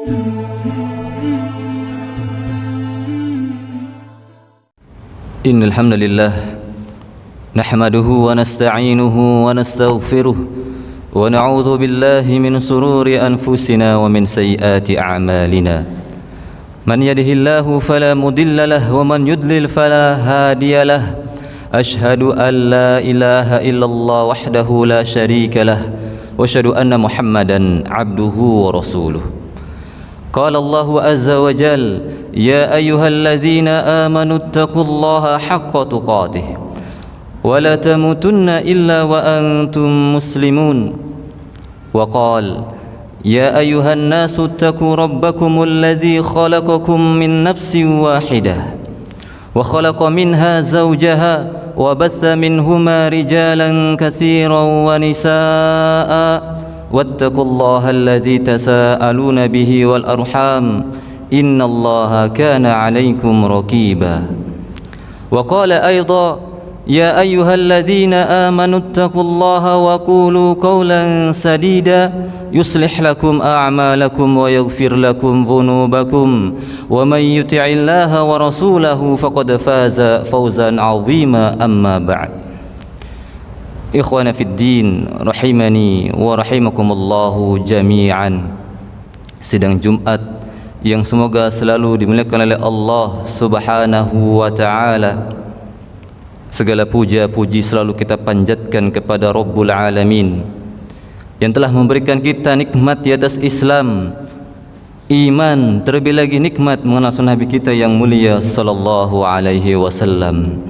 Innal hamdalillah nahmaduhu wa nasta'inuhu wa nastaghfiruh wa na'udzu billahi min sururi anfusina wa min sayyiati a'malina. Man yahdihillahu fala mudilla lahu wa man yudlil fala hadiya lahu. Ashhadu an la ilaha illallah wahdahu la syarika lahu wa asyhadu anna Muhammadan 'abduhu wa rasuluh. Qala Allahu azza wa jalla ya ayyuhalladzina amanu taqullaha haqqa tuqatih wa la tamutunna illa wa antum muslimun. Wa qala ya ayyuhan nasu taqu rabbakumul ladzi khalaqakum min nafsin wahidah wa khalaqa minha zawjaha wa batha minhuma rijalan katsiran wa nisaa'a wattaqullaha alladzi tasaaluna bihi wal arham innallaha kana 'alaykum raqiba. Wa qala aidan ya ayyuhalladzina amanu taqullaha wa qulu qawlan sadida yuslih lakum a'malakum wa yaghfir lakum dhunubakum wa may yuti'illaha wa rasulahu faqad faza fawzan 'azima. Amma ba'd. Ikhwana fid din rahimani wa rahimakumullahu jami'an. Sidang Jumat yang semoga selalu dimuliakan oleh Allah Subhanahu wa taala. Segala puja puji selalu kita panjatkan kepada Rabbul Alamin yang telah memberikan kita nikmat di atas Islam, iman, terlebih lagi nikmat mengenal sunnah Nabi kita yang mulia sallallahu alaihi wasallam.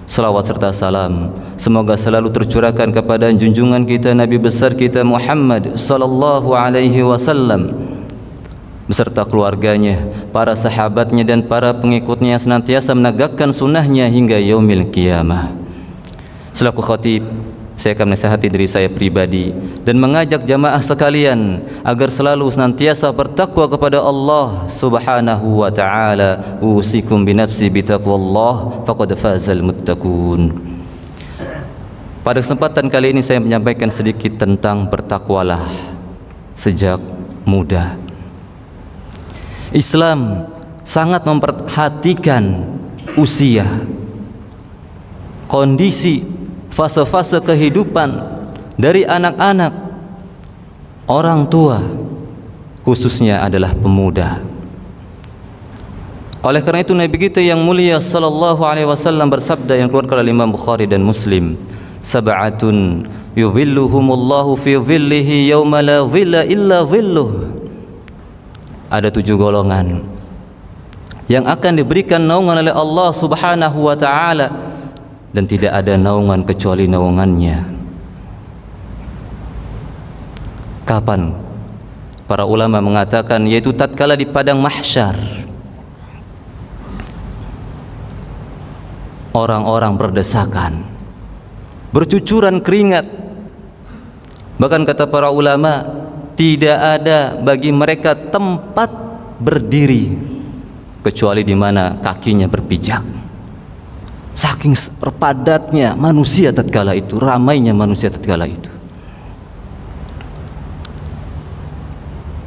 Salawat serta salam semoga selalu tercurahkan kepada junjungan kita Nabi besar kita Muhammad sallallahu alaihi wasallam beserta keluarganya, para sahabatnya dan para pengikutnya yang senantiasa menegakkan sunnahnya hingga yaumil qiyamah. Selaku khatib, saya akan menasihati diri saya pribadi dan mengajak jamaah sekalian agar selalu senantiasa bertakwa kepada Allah Subhanahu wa taala. Usikum binafsi bitaqwallah faqad fazal muttaqun. Pada kesempatan kali ini saya menyampaikan sedikit tentang bertakwalah sejak muda. Islam sangat memperhatikan usia, kondisi, fase-fase kehidupan dari anak-anak, orang tua, khususnya adalah pemuda. Oleh karena itu Nabi kita yang mulia sallallahu alaihi wasallam bersabda yang keluar oleh Imam Bukhari dan Muslim, sab'atun yudhilluhumullahu fi dhillihi yauma la dhilla illa dhilluh. Ada 7 golongan yang akan diberikan naungan oleh Allah Subhanahu wa taala dan tidak ada naungan kecuali naungannya. Kapan? Para ulama mengatakan yaitu tatkala di padang mahsyar. Orang-orang berdesakan, bercucuran keringat. Bahkan kata para ulama, tidak ada bagi mereka tempat berdiri kecuali di mana kakinya berpijak. Saking padatnya manusia tatkala itu, ramainya manusia tatkala itu.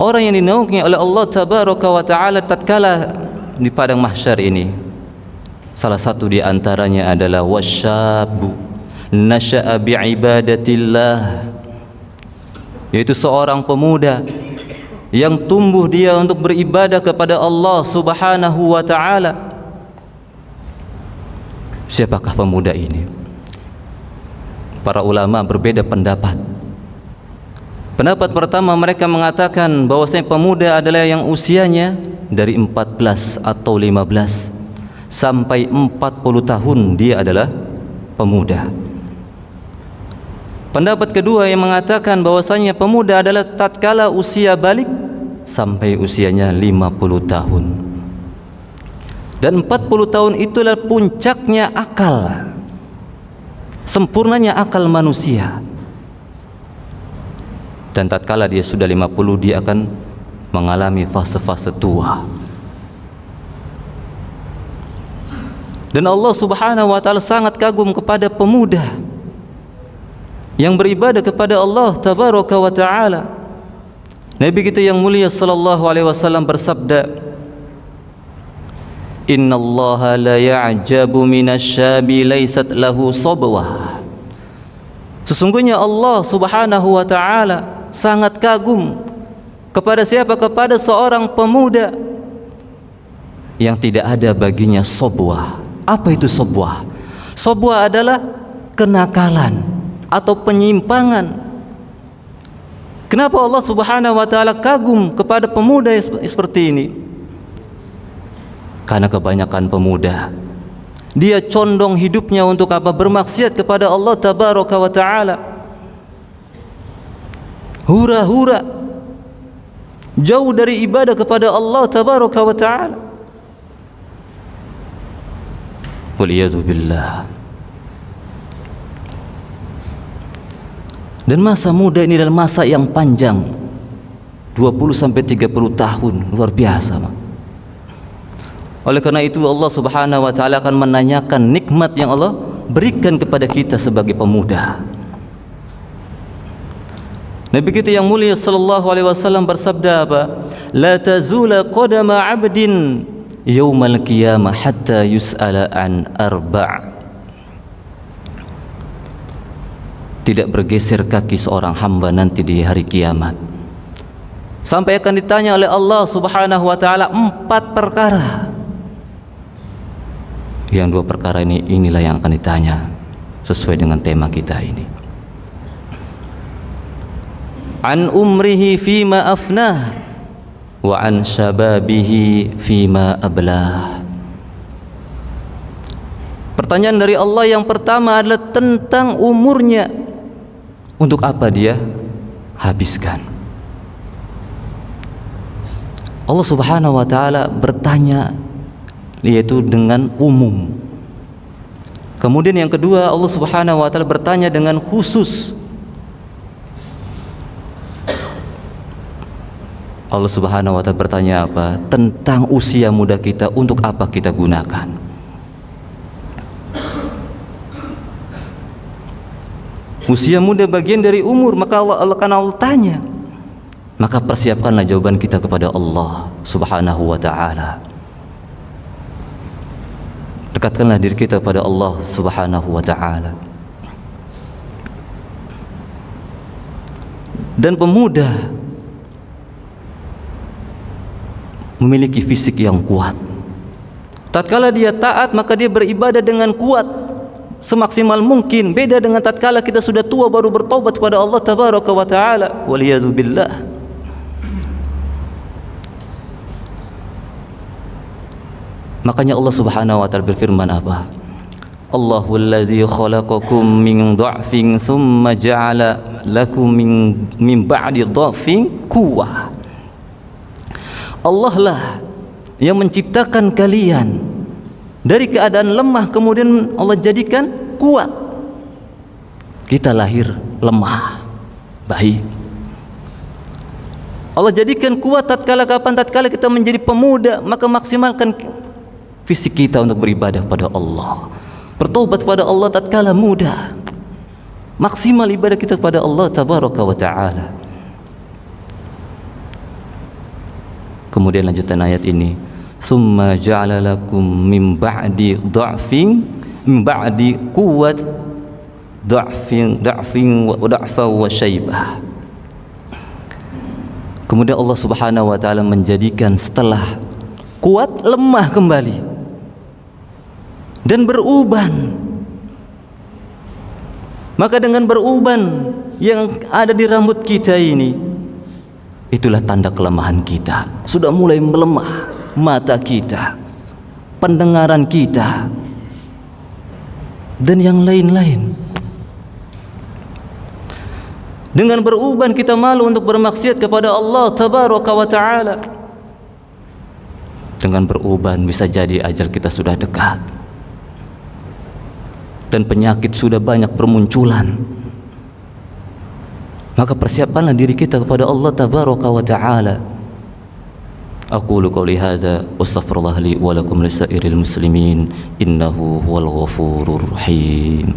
Orang yang dinaungi oleh Allah Tabaraka wa taala tatkala di padang mahsyar ini, salah satu di antaranya adalah wasyabu nasya'a bi'ibadatillah, yaitu seorang pemuda yang tumbuh dia untuk beribadah kepada Allah Subhanahu wa taala. Siapakah pemuda ini? Para ulama berbeda pendapat. Pendapat pertama, mereka mengatakan bahwasanya pemuda adalah yang usianya dari 14 atau 15 sampai 40 tahun dia adalah pemuda. Pendapat kedua yang mengatakan bahwasanya pemuda adalah tatkala usia balik sampai usianya 50 tahun. Dan 40 tahun itulah puncaknya akal, sempurnanya akal manusia. Dan tatkala dia sudah 50 dia akan mengalami fase-fase tua. Dan Allah Subhanahu wa taala sangat kagum kepada pemuda yang beribadah kepada Allah Tabaraka wa taala. Nabi kita yang mulia sallallahu alaihi wasallam bersabda, "Innallaha la ya'jabu minasyabi laysat lahu sabwah." Sesungguhnya Allah Subhanahu wa taala sangat kagum kepada siapa? Kepada seorang pemuda yang tidak ada baginya sabwah. Apa itu sabwah? Sabwah adalah kenakalan atau penyimpangan. Kenapa Allah Subhanahu wa taala kagum kepada pemuda seperti ini? Karena kebanyakan pemuda dia condong hidupnya untuk apa? Bermaksiat kepada Allah Tabaraka wa taala. Hura-hura jauh dari ibadah kepada Allah Tabaraka wa taala. Waliyadu billah. Dan masa muda ini adalah masa yang panjang, 20 sampai 30 tahun, luar biasa. Oleh karena itu Allah Subhanahu wa taala akan menanyakan nikmat yang Allah berikan kepada kita sebagai pemuda. Nabi kita yang mulia sallallahu alaihi wasallam bersabda apa? La tazula qadama 'abdin yaumal qiyamah hatta yus'ala an arba'. Tidak bergeser kaki seorang hamba nanti di hari kiamat sampai akan ditanya oleh Allah Subhanahu wa taala 4 perkara. Yang 2 perkara inilah yang akan ditanya sesuai dengan tema kita ini. An umrihi fima afnah wa an syababihi fima ablah. Pertanyaan dari Allah yang pertama adalah tentang umurnya. Untuk apa dia habiskan? Allah Subhanahu wa taala bertanya yaitu dengan umum. Kemudian yang kedua, Allah Subhanahu wa taala bertanya dengan khusus. Allah Subhanahu wa taala bertanya apa? Tentang usia muda kita, untuk apa kita gunakan? Usia muda bagian dari umur, maka Allah tanya. Maka persiapkanlah jawaban kita kepada Allah Subhanahu wa taala. Dekatkanlah diri kita kepada Allah Subhanahu wa taala. Dan pemuda memiliki fisik yang kuat. Tatkala dia taat, maka dia beribadah dengan kuat semaksimal mungkin. Beda dengan tatkala kita sudah tua baru bertobat kepada Allah Tabaraka wa taala. Waliyadu billah. Makanya Allah Subhanahu wa taala berfirman apa? Allahul ladzi khalaqakum min dha'fin thumma ja'ala lakum min ba'di dha'fin quwwah. Allah lah yang menciptakan kalian dari keadaan lemah, kemudian Allah jadikan kuat. Kita lahir lemah, baik. Allah jadikan kuat tatkala kapan? Tatkala kita menjadi pemuda, maka maksimalkan fisik kita untuk beribadah kepada Allah, bertobat kepada Allah tatkala muda, maksimal ibadah kita kepada Allah Tabaraka wa taala. Kemudian lanjutan ayat ini, summa ja'ala lakum min ba'di dha'fin min ba'di quwwat dha'fin wa syaibah. Kemudian Allah Subhanahu wa taala menjadikan setelah kuat lemah kembali dan beruban. Maka dengan beruban yang ada di rambut kita ini, itulah tanda kelemahan kita. Sudah mulai melemah mata kita, pendengaran kita, dan yang lain-lain. Dengan beruban kita malu untuk bermaksiat kepada Allah Tabaraka wa taala. Dengan beruban bisa jadi ajal kita sudah dekat dan penyakit sudah banyak bermunculan. Maka persiapkanlah diri kita kepada Allah Tabaraka wa taala. Aqulu qouli hadza wastaghfirullah li wa lakum lisairil muslimin innahu huwal ghafurur rahim.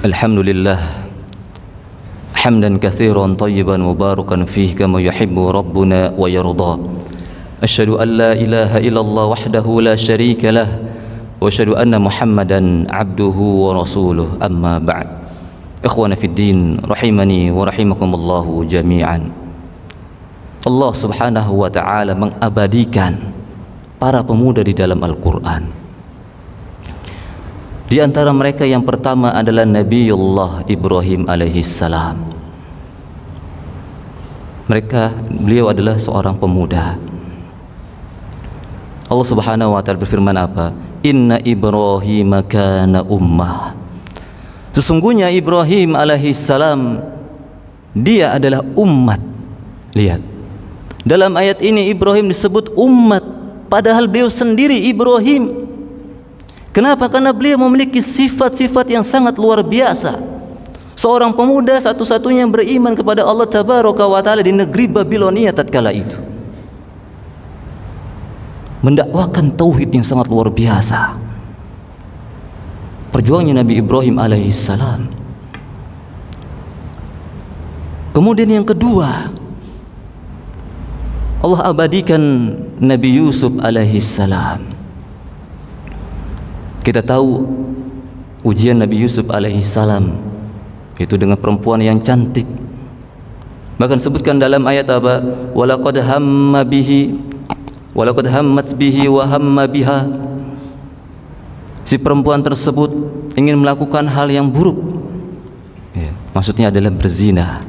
Alhamdulillah hamdan katsiran tayyiban mubarakan fihi kama yuhibbu rabbuna wa yarda. Asyhadu an la ilaha illallah wahdahu la syarika lah wa asyhadu anna Muhammadan abduhu wa rasuluh. Amma ba'd. Ikhwana fid din rahimani wa rahimakumullahu jami'an. Allah Subhanahu wa taala mengabadikan para pemuda di dalam Al-Qur'an. Di antara mereka yang pertama adalah Nabiullah Ibrahim alaihissalam. Beliau adalah seorang pemuda. Allah Subhanahu wa taala berfirman apa? Inna Ibrahim kana ummah. Sesungguhnya Ibrahim alaihissalam dia adalah umat. Lihat, dalam ayat ini Ibrahim disebut umat, padahal beliau sendiri Ibrahim. Kenapa? Karena beliau memiliki sifat-sifat yang sangat luar biasa. Seorang pemuda satu-satunya yang beriman kepada Allah Tabaraka wa Ta'ala di negeri Babilonia tatkala itu, mendakwakan tauhid yang sangat luar biasa. Perjuangannya Nabi Ibrahim alaihissalam. Kemudian yang kedua, Allah abadikan Nabi Yusuf alaihissalam. Kita tahu ujian Nabi Yusuf alaihissalam itu dengan perempuan yang cantik. Bahkan sebutkan dalam ayat apa? Walaqad hammat bihi wa hamma biha. Si perempuan tersebut ingin melakukan hal yang buruk. Ya, maksudnya adalah berzina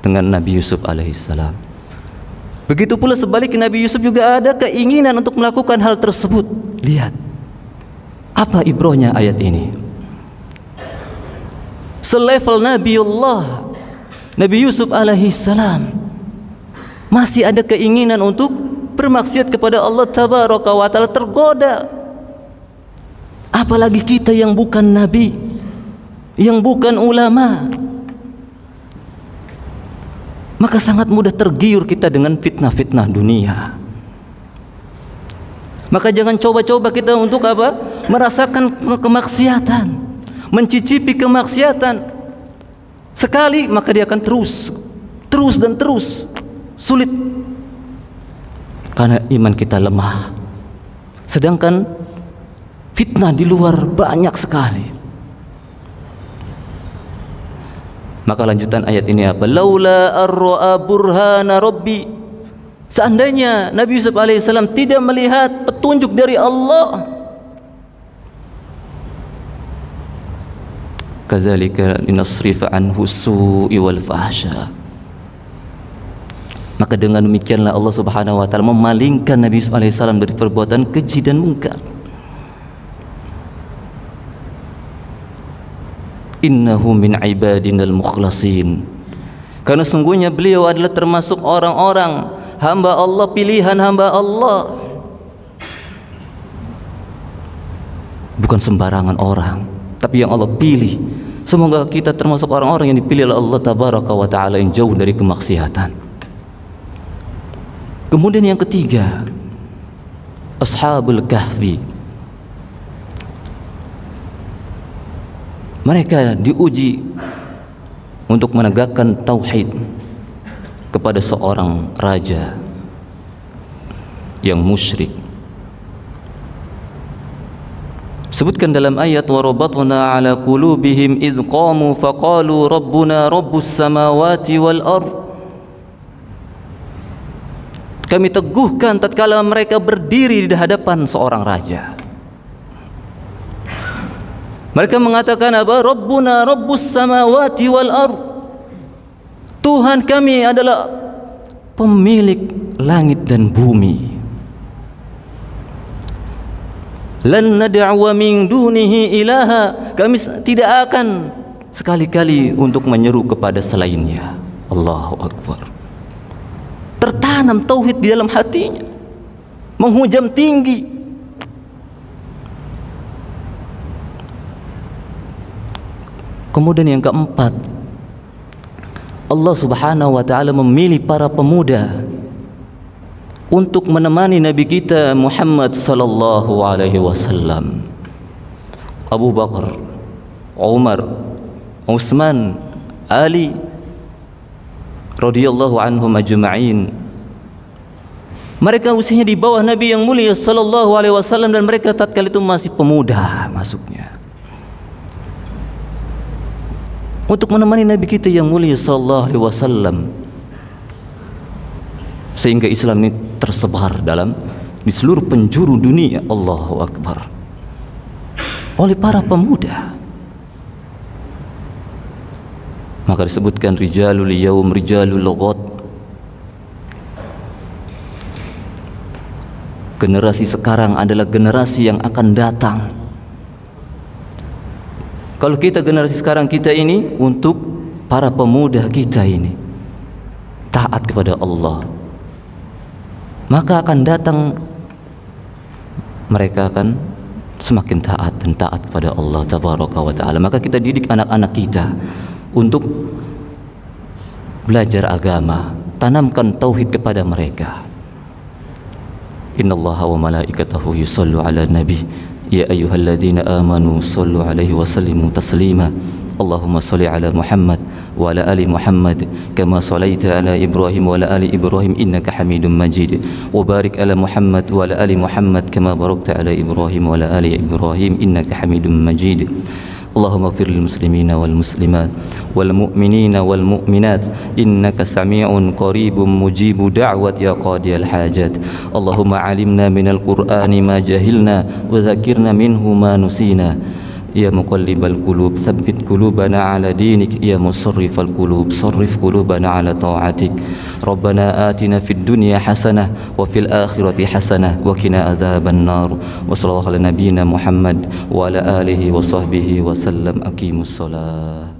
dengan Nabi Yusuf alaihissalam. Begitu pula sebaliknya Nabi Yusuf juga ada keinginan untuk melakukan hal tersebut. Lihat apa ibrohnya ayat ini. Selevel Nabiullah Nabi Yusuf alaihissalam masih ada keinginan untuk bermaksiat kepada Allah Tabaraka wa Ta'ala, tergoda. Apalagi kita yang bukan nabi, yang bukan ulama, maka sangat mudah tergiur kita dengan fitnah-fitnah dunia. Maka jangan coba-coba kita untuk apa? Merasakan kemaksiatan, mencicipi kemaksiatan. Sekali maka dia akan terus sulit. Karena iman kita lemah. Sedangkan fitnah di luar banyak sekali. Maka lanjutan ayat ini apa? Laula ar-ra'a burhana rabbi. Seandainya Nabi Yusuf alaihissalam tidak melihat petunjuk dari Allah, kadzalika linasrifa anhu su'i wal fahsya. Maka dengan demikianlah Allah Subhanahu wa taala memalingkan Nabi Yusuf alaihissalam dari perbuatan keji dan mungkar. Innahu min ibadinal mukhlasin. Karena sungguhnya beliau adalah termasuk orang-orang hamba Allah, pilihan hamba Allah. Bukan sembarangan orang, tapi yang Allah pilih. Semoga kita termasuk orang-orang yang dipilih oleh Allah Tabaraka wa Ta'ala, yang jauh dari kemaksiatan. Kemudian yang ketiga, Ashabul Kahfi. Mereka diuji untuk menegakkan tauhid kepada seorang raja yang musyrik. Sebutkan dalam ayat wa rabatna ala qulubihim idz qamu faqalu rabbuna rabbus samawati wal ard. Kami teguhkan tatkala mereka berdiri di hadapan seorang raja. Mereka mengatakan apa? Rabbuna rabbus samawati wal ard. Tuhan kami adalah pemilik langit dan bumi. Lan nad'u min dunihi ilaha. Kami tidak akan sekali-kali untuk menyeru kepada selainnya. Allahu Akbar. Tertanam tauhid di dalam hatinya, menghujam tinggi. Kemudian yang keempat, Allah Subhanahu wa Ta'ala memilih para pemuda untuk menemani Nabi kita Muhammad sallallahu alaihi wasallam. Abu Bakar, Umar, Utsman, Ali radhiyallahu anhum ajma'in. Mereka usianya di bawah Nabi yang mulia sallallahu alaihi wasallam, dan mereka tatkala itu masih pemuda masuknya untuk menemani Nabi kita yang mulia sallallahu alaihi wasallam, sehingga Islam ini tersebar di seluruh penjuru dunia. Allahu Akbar. Oleh para pemuda. Maka disebutkan rijalul yaum rijalul ghad. Generasi sekarang adalah generasi yang akan datang. Kalau kita generasi sekarang, kita ini untuk para pemuda kita ini taat kepada Allah, maka akan datang mereka akan semakin taat dan taat kepada Allah tabaraka wa taala. Maka kita didik anak-anak kita untuk belajar agama, tanamkan tauhid kepada mereka. Innallaha wa malaikatahu yusallu ala nabi ya ayyuhalladzina amanu sallu alaihi wa sallimu taslima. Allahumma salli ala Muhammad wa ala ali Muhammad kama sallaita ala Ibrahim wa ala ali Ibrahim innaka Hamidum Majid, wa barik ala Muhammad wa ala ali Muhammad kama barakta ala Ibrahim wa ala ali Ibrahim innaka Hamidum Majid. Allahumma ighfir lil muslimina wal muslimat wal mu'minina wal mu'minat innaka sami'un qaribun mujibu da'wat ya qadiyal hajat. Allahumma alimna minal qur'ani ma jahilna wa dzakirna minhu ma nusina. Ya muqallibal qulub tsabbit qulubana ala dinik, ya musarrifal qulub sarrif qulubana ala ta'atik. Rabbana atina fid dunya hasanah wa fil akhirati hasanah wa qina adzaban nar. Wa sallallahu ala nabiyyina Muhammad wa ala alihi wa sahbihi wa sallam. Aqimus shalah.